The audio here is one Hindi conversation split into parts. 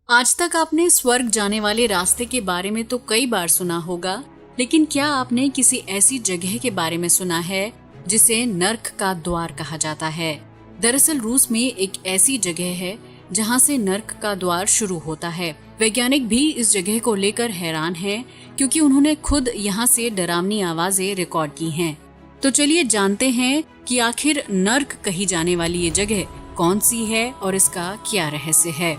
आज तक आपने स्वर्ग जाने वाले रास्ते के बारे में तो कई बार सुना होगा, लेकिन क्या आपने किसी ऐसी जगह के बारे में सुना है जिसे नर्क का द्वार कहा जाता है? दरअसल रूस में एक ऐसी जगह है जहां से नर्क का द्वार शुरू होता है। वैज्ञानिक भी इस जगह को लेकर हैरान हैं, क्योंकि उन्होंने खुद यहां से डरावनी आवाजें रिकॉर्ड की हैं। तो चलिए जानते हैं कि आखिर नर्क कही जाने वाली ये जगह कौन सी है और इसका क्या रहस्य है।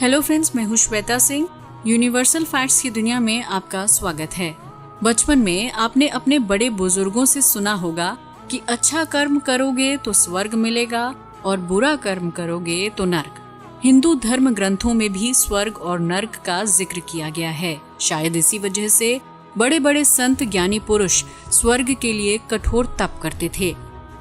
हेलो फ्रेंड्स, मैं हूँ श्वेता सिंह। यूनिवर्सल फैक्ट्स की दुनिया में आपका स्वागत है। बचपन में आपने अपने बड़े बुजुर्गों से सुना होगा कि अच्छा कर्म करोगे तो स्वर्ग मिलेगा और बुरा कर्म करोगे तो नर्क। हिंदू धर्म ग्रंथों में भी स्वर्ग और नर्क का जिक्र किया गया है। शायद इसी वजह से बड़े बड़े संत ज्ञानी पुरुष स्वर्ग के लिए कठोर तप करते थे।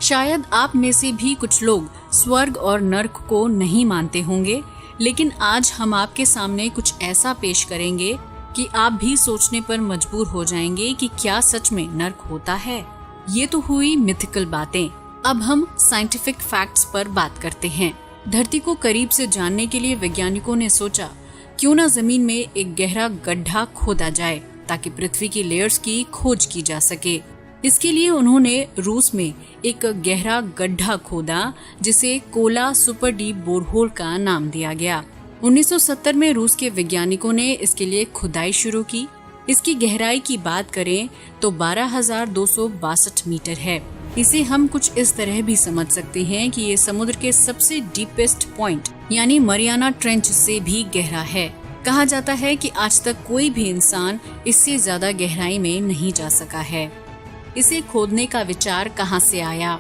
शायद आप में से भी कुछ लोग स्वर्ग और नर्क को नहीं मानते होंगे, लेकिन आज हम आपके सामने कुछ ऐसा पेश करेंगे कि आप भी सोचने पर मजबूर हो जाएंगे कि क्या सच में नर्क होता है। ये तो हुई मिथिकल बातें। अब हम साइंटिफिक फैक्ट्स पर बात करते हैं। धरती को करीब से जानने के लिए वैज्ञानिकों ने सोचा क्यों ना जमीन में एक गहरा गड्ढा खोदा जाए ताकि पृथ्वी की लेयर्स की खोज की जा सके। इसके लिए उन्होंने रूस में एक गहरा गड्ढा खोदा जिसे कोला सुपर डीप बोरहोल का नाम दिया गया। 1970 में रूस के वैज्ञानिकों ने इसके लिए खुदाई शुरू की। इसकी गहराई की बात करें तो 12,262 मीटर है। इसे हम कुछ इस तरह भी समझ सकते हैं कि ये समुद्र के सबसे डीपेस्ट पॉइंट यानी मरियाना ट्रेंच से भी गहरा है। कहा जाता है कि आज तक कोई भी इंसान इससे ज्यादा गहराई में नहीं जा सका है। इसे खोदने का विचार कहां से आया?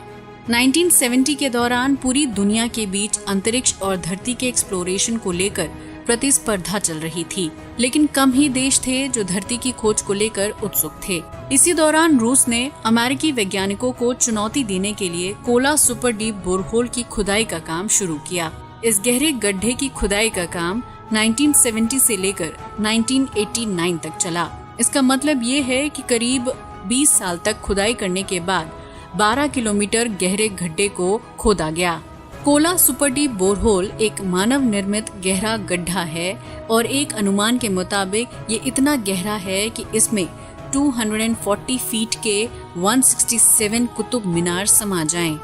1970 के दौरान पूरी दुनिया के बीच अंतरिक्ष और धरती के एक्सप्लोरेशन को लेकर प्रतिस्पर्धा चल रही थी, लेकिन कम ही देश थे जो धरती की खोज को लेकर उत्सुक थे। इसी दौरान रूस ने अमेरिकी वैज्ञानिकों को चुनौती देने के लिए कोला सुपर डीप बोरहोल की खुदाई का काम शुरू किया। इस गहरे गड्ढे की खुदाई का काम 1970 से लेकर 1989 तक चला। इसका मतलब ये है कि करीब 20 साल तक खुदाई करने के बाद 12 किलोमीटर गहरे गड्ढे को खोदा गया। कोला सुपर डीप बोरहोल एक मानव निर्मित गहरा गड्ढा है और एक अनुमान के मुताबिक ये इतना गहरा है कि इसमें 240 फीट के 167 कुतुब मीनार समा जाएं।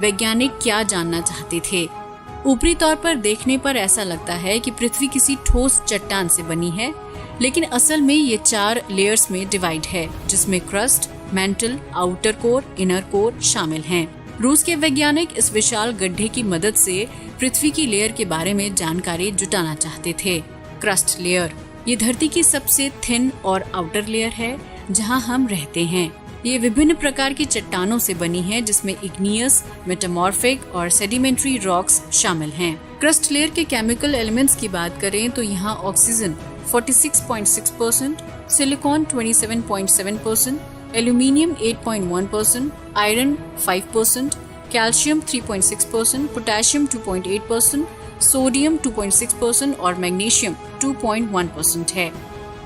वैज्ञानिक क्या जानना चाहते थे? ऊपरी तौर पर देखने पर ऐसा लगता है कि पृथ्वी किसी ठोस चट्टान से बनी है, लेकिन असल में ये 4 लेयर्स में डिवाइड है, जिसमें crust, mental, outer core, inner core शामिल हैं। रूस के वैज्ञानिक इस विशाल गड्ढे की मदद से पृथ्वी की लेयर के बारे में जानकारी जुटाना चाहते थे। क्रस्ट लेयर ये धरती की सबसे थिन और आउटर लेयर है जहां हम रहते हैं। ये विभिन्न प्रकार की चट्टानों से बनी है, जिसमें इग्नियस, मेटामॉर्फिक और सेडिमेंट्री रॉक्स शामिल हैं। क्रस्ट लेयर के केमिकल एलिमेंट्स की बात करें तो यहाँ oxygen 46.6%, silicon 27.7%, aluminium 8.1%, iron 5%, calcium 3.6%, potassium 2.8%, sodium 2.6% और मैग्नीशियम 2.1% है।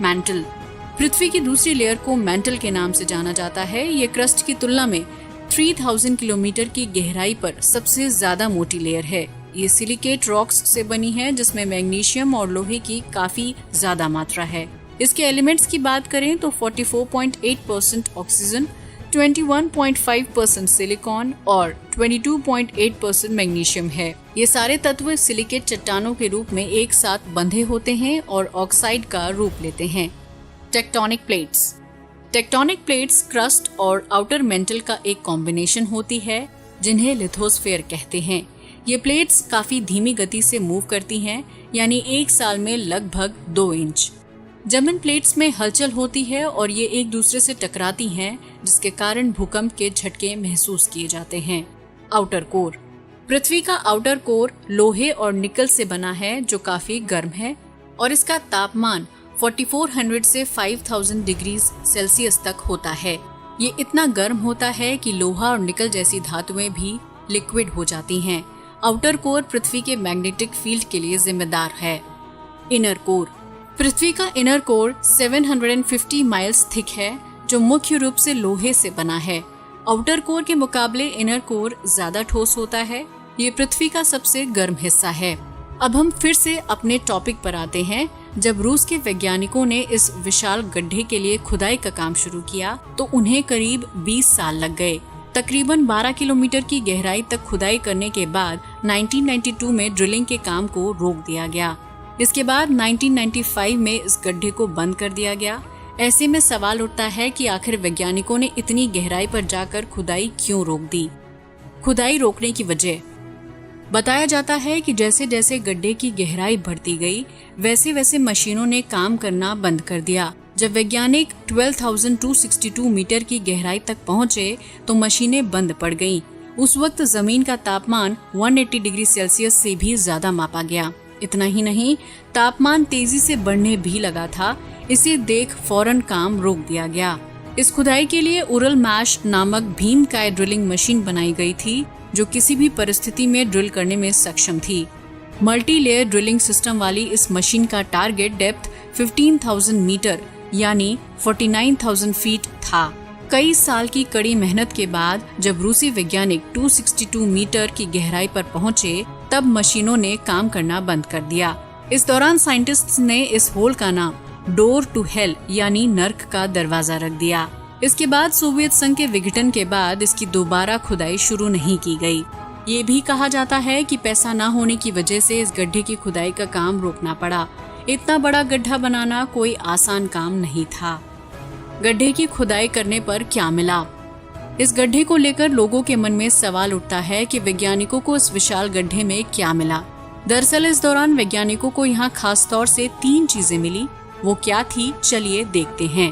मेंटल पृथ्वी की दूसरी लेयर को मेंटल के नाम से जाना जाता है। ये क्रस्ट की तुलना में 3000 किलोमीटर की गहराई पर सबसे ज्यादा मोटी लेयर है। ये सिलिकेट रॉक्स से बनी है, जिसमें मैग्नीशियम और लोहे की काफी ज्यादा मात्रा है। इसके एलिमेंट्स की बात करें तो 44.8% ऑक्सीजन, 21.5% सिलिकॉन और 22.8% मैग्नीशियम है। ये सारे तत्व सिलिकेट चट्टानों के रूप में एक साथ बंधे होते हैं और ऑक्साइड का रूप लेते हैं। Tectonic plates tectonic plates crust और आउटर मेंटल का एक कॉम्बिनेशन होती है, जिन्हें लिथोस्फीयर कहते हैं। ये प्लेट्स काफी धीमी गति से मूव करती हैं, यानी एक साल में लगभग 2 इंच। जब इन प्लेट्स में हलचल होती है और ये एक दूसरे से टकराती हैं, जिसके कारण भूकंप के झटके महसूस किए जाते हैं। आउटर कोर पृथ्वी का आउटर कोर लोहे और निकल से बना है, जो काफी गर्म है और इसका तापमान 4400 से 5000 डिग्री सेल्सियस तक होता है। ये इतना गर्म होता है कि लोहा और निकल जैसी धातुएं भी लिक्विड हो जाती हैं। आउटर कोर पृथ्वी के मैग्नेटिक फील्ड के लिए जिम्मेदार है। इनर कोर पृथ्वी का इनर कोर 750 माइल्स थिक है, जो मुख्य रूप से लोहे से बना है। आउटर कोर के मुकाबले इनर कोर ज्यादा ठोस होता है। ये पृथ्वी का सबसे गर्म हिस्सा है। अब हम फिर से अपने टॉपिक पर आते हैं। जब रूस के वैज्ञानिकों ने इस विशाल गड्ढे के लिए खुदाई का काम शुरू किया तो उन्हें करीब 20 साल लग गए। तकरीबन 12 किलोमीटर की गहराई तक खुदाई करने के बाद 1992 में ड्रिलिंग के काम को रोक दिया गया। इसके बाद 1995 में इस गड्ढे को बंद कर दिया गया। ऐसे में सवाल उठता है कि आखिर वैज्ञानिकों ने इतनी गहराई पर जाकर खुदाई क्यों रोक दी। खुदाई रोकने की वजह बताया जाता है कि जैसे जैसे गड्ढे की गहराई बढ़ती गई वैसे वैसे मशीनों ने काम करना बंद कर दिया। जब वैज्ञानिक 12,262 मीटर की गहराई तक पहुंचे तो मशीनें बंद पड़ गईं। उस वक्त जमीन का तापमान 180 डिग्री सेल्सियस से भी ज्यादा मापा गया। इतना ही नहीं, तापमान तेजी से बढ़ने भी लगा था। इसे देख फौरन काम रोक दिया गया। इस खुदाई के लिए उरल मैश नामक भीमकाय ड्रिलिंग मशीन बनाई गई थी जो किसी भी परिस्थिति में ड्रिल करने में सक्षम थी। मल्टी लेयर ड्रिलिंग सिस्टम वाली इस मशीन का टारगेट डेप्थ 15,000 मीटर यानी 49,000 फीट था। कई साल की कड़ी मेहनत के बाद जब रूसी वैज्ञानिक 262 मीटर की गहराई पर पहुंचे तब मशीनों ने काम करना बंद कर दिया। इस दौरान साइंटिस्ट्स ने इस होल का नाम डोर टू हेल यानी नर्क का दरवाजा रख दिया। इसके बाद सोवियत संघ के विघटन के बाद इसकी दोबारा खुदाई शुरू नहीं की गई। ये भी कहा जाता है कि पैसा न होने की वजह से इस गड्ढे की खुदाई का काम रोकना पड़ा। इतना बड़ा गड्ढा बनाना कोई आसान काम नहीं था। गड्ढे की खुदाई करने पर क्या मिला? इस गड्ढे को लेकर लोगों के मन में सवाल उठता है कि वैज्ञानिकों को इस विशाल गड्ढे में क्या मिला। दरअसल इस दौरान वैज्ञानिकों को यहाँ खास तौर से 3 चीजें मिली। वो क्या थी, चलिए देखते हैं।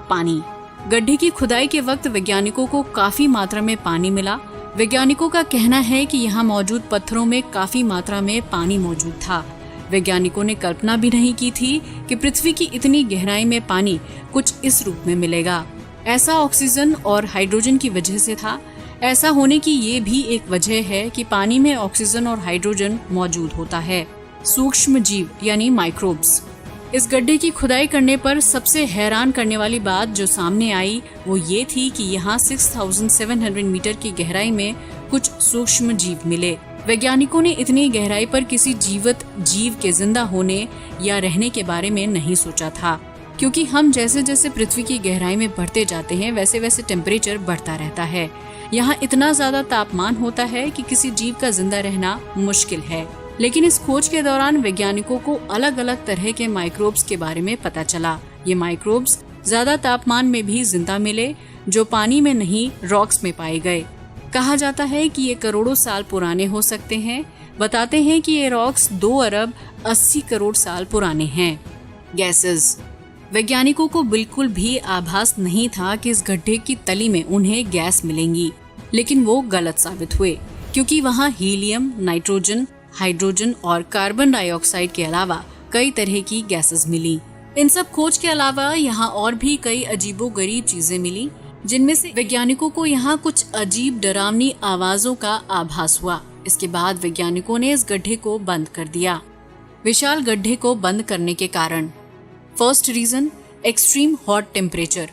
पानी। गड्ढे की खुदाई के वक्त वैज्ञानिकों को काफी मात्रा में पानी मिला। वैज्ञानिकों का कहना है कि यहाँ मौजूद पत्थरों में काफी मात्रा में पानी मौजूद था। वैज्ञानिकों ने कल्पना भी नहीं की थी कि पृथ्वी की इतनी गहराई में पानी कुछ इस रूप में मिलेगा। ऐसा ऑक्सीजन और हाइड्रोजन की वजह से था। ऐसा होने की ये भी एक वजह है कि पानी में ऑक्सीजन और हाइड्रोजन मौजूद होता है। सूक्ष्म जीव यानी माइक्रोब्स। इस गड्ढे की खुदाई करने पर सबसे हैरान करने वाली बात जो सामने आई वो ये थी कि यहाँ 6,700 मीटर की गहराई में कुछ सूक्ष्म जीव मिले। वैज्ञानिकों ने इतनी गहराई पर किसी जीवित जीव के जिंदा होने या रहने के बारे में नहीं सोचा था, क्योंकि हम जैसे जैसे पृथ्वी की गहराई में बढ़ते जाते हैं वैसे वैसे टेम्परेचर बढ़ता रहता है। यहाँ इतना ज्यादा तापमान होता है कि किसी जीव का जिंदा रहना मुश्किल है। लेकिन इस खोज के दौरान वैज्ञानिकों को अलग अलग तरह के माइक्रोब्स के बारे में पता चला। ये माइक्रोब्स ज्यादा तापमान में भी जिंदा मिले जो पानी में नहीं रॉक्स में पाए गए। कहा जाता है कि ये करोड़ों साल पुराने हो सकते हैं। बताते हैं कि ये रॉक्स 2 अरब 80 करोड़ साल पुराने हैं। गैसेस। वैज्ञानिकों को बिल्कुल भी आभास नहीं था कि इस गड्ढे की तली में उन्हें गैस मिलेंगी, लेकिन वो गलत साबित हुए क्योंकि वहाँ हीलियम, नाइट्रोजन, हाइड्रोजन और कार्बन डाइऑक्साइड के अलावा कई तरह की गैसेस मिली। इन सब खोज के अलावा यहाँ और भी कई अजीबोगरीब चीजें मिली, जिनमें से वैज्ञानिकों को यहाँ कुछ अजीब डरावनी आवाजों का आभास हुआ। इसके बाद वैज्ञानिकों ने इस गड्ढे को बंद कर दिया। विशाल गड्ढे को बंद करने के कारण। First reason, extreme hot temperature.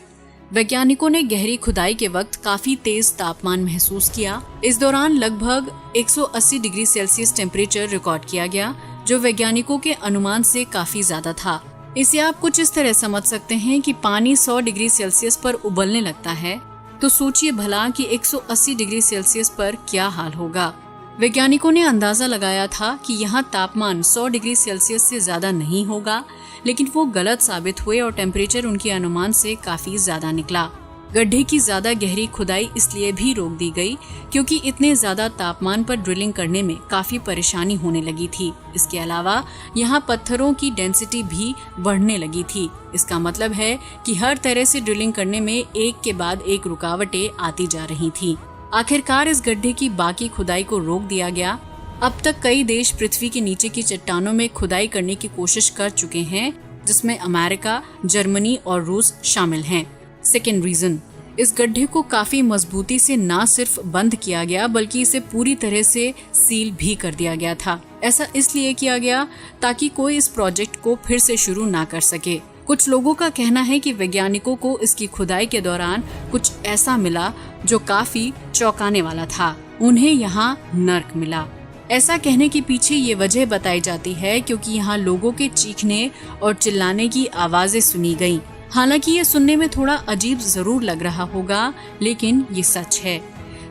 वैज्ञानिकों ने गहरी खुदाई के वक्त काफी तेज तापमान महसूस किया। इस दौरान लगभग 180 डिग्री सेल्सियस टेम्परेचर रिकॉर्ड किया गया, जो वैज्ञानिकों के अनुमान से काफी ज्यादा था। इसे आप कुछ इस तरह समझ सकते हैं कि पानी 100 डिग्री सेल्सियस पर उबलने लगता है तो सोचिए भला कि 180 डिग्री सेल्सियस पर क्या हाल होगा। वैज्ञानिकों ने अंदाजा लगाया था कि यहाँ तापमान 100 डिग्री सेल्सियस से ज्यादा नहीं होगा, लेकिन वो गलत साबित हुए और टेम्परेचर उनके अनुमान से काफी ज्यादा निकला। गड्ढे की ज्यादा गहरी खुदाई इसलिए भी रोक दी गई क्योंकि इतने ज्यादा तापमान पर ड्रिलिंग करने में काफी परेशानी होने लगी थी। इसके अलावा यहाँ पत्थरों की डेंसिटी भी बढ़ने लगी थी। इसका मतलब है कि हर तरह से ड्रिलिंग करने में एक के बाद एक रुकावटें आती जा रही थी। आखिरकार इस गड्ढे की बाकी खुदाई को रोक दिया गया। अब तक कई देश पृथ्वी के नीचे की चट्टानों में खुदाई करने की कोशिश कर चुके हैं, जिसमें अमेरिका, जर्मनी और रूस शामिल हैं। सेकेंड रीजन, इस गड्ढे को काफी मजबूती से न सिर्फ बंद किया गया बल्कि इसे पूरी तरह से सील भी कर दिया गया था। ऐसा इसलिए किया गया ताकि कोई इस प्रोजेक्ट को फिर से शुरू ना कर सके। कुछ लोगों का कहना है कि वैज्ञानिकों को इसकी खुदाई के दौरान कुछ ऐसा मिला जो काफी चौंकाने वाला था। उन्हें यहाँ नर्क मिला। ऐसा कहने के पीछे ये वजह बताई जाती है क्योंकि यहाँ लोगों के चीखने और चिल्लाने की आवाजें सुनी गयी। हालांकि ये सुनने में थोड़ा अजीब जरूर लग रहा होगा, लेकिन ये सच है।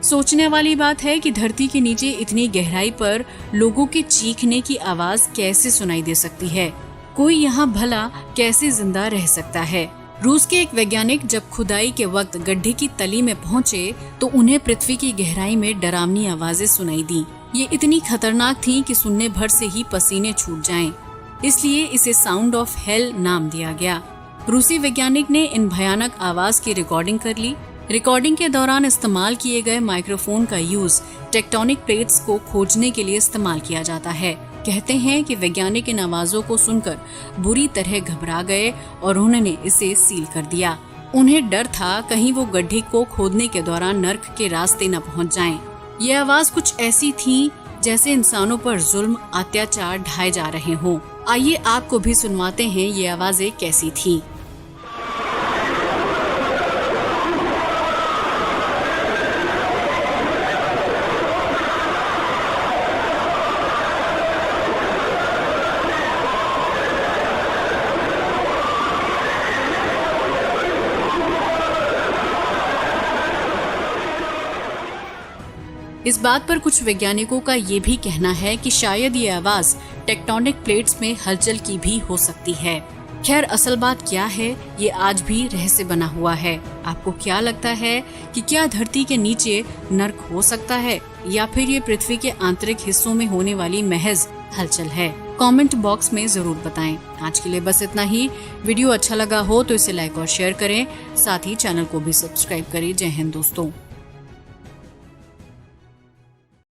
सोचने वाली बात है कि धरती के नीचे इतनी गहराई पर लोगों के चीखने की आवाज कैसे सुनाई दे सकती है। कोई यहाँ भला कैसे जिंदा रह सकता है। रूस के एक वैज्ञानिक जब खुदाई के वक्त गड्ढे की तली में पहुँचे तो उन्हें पृथ्वी की गहराई में डरावनी आवाजें सुनाई दी। ये इतनी खतरनाक थी कि सुनने भर से ही पसीने छूट जाएं। इसलिए इसे साउंड ऑफ हेल नाम दिया गया। रूसी वैज्ञानिक ने इन भयानक आवाज की रिकॉर्डिंग कर ली। रिकॉर्डिंग के दौरान इस्तेमाल किए गए माइक्रोफोन का यूज टेक्टोनिक प्लेट्स को खोजने के लिए इस्तेमाल किया जाता है। कहते हैं कि वैज्ञानिक इन आवाजों को सुनकर बुरी तरह घबरा गए और उन्होंने इसे सील कर दिया। उन्हें डर था कहीं वो गड्ढे को खोदने के दौरान नर्क के रास्ते न पहुंच जाएं। ये आवाज कुछ ऐसी थी जैसे इंसानों पर जुल्म अत्याचार ढाए जा रहे हों। आइए आपको भी सुनवाते हैं ये आवाजें कैसी थी। इस बात पर कुछ वैज्ञानिकों का ये भी कहना है कि शायद ये आवाज टेक्टोनिक प्लेट्स में हलचल की भी हो सकती है। खैर, असल बात क्या है ये आज भी रहस्य बना हुआ है। आपको क्या लगता है कि क्या धरती के नीचे नर्क हो सकता है या फिर ये पृथ्वी के आंतरिक हिस्सों में होने वाली महज हलचल है? कमेंट बॉक्स में जरूर बताएं। आज के लिए बस इतना ही। वीडियो अच्छा लगा हो तो इसे लाइक और शेयर करें, साथ ही चैनल को भी सब्सक्राइब करें। जय हिंद दोस्तों।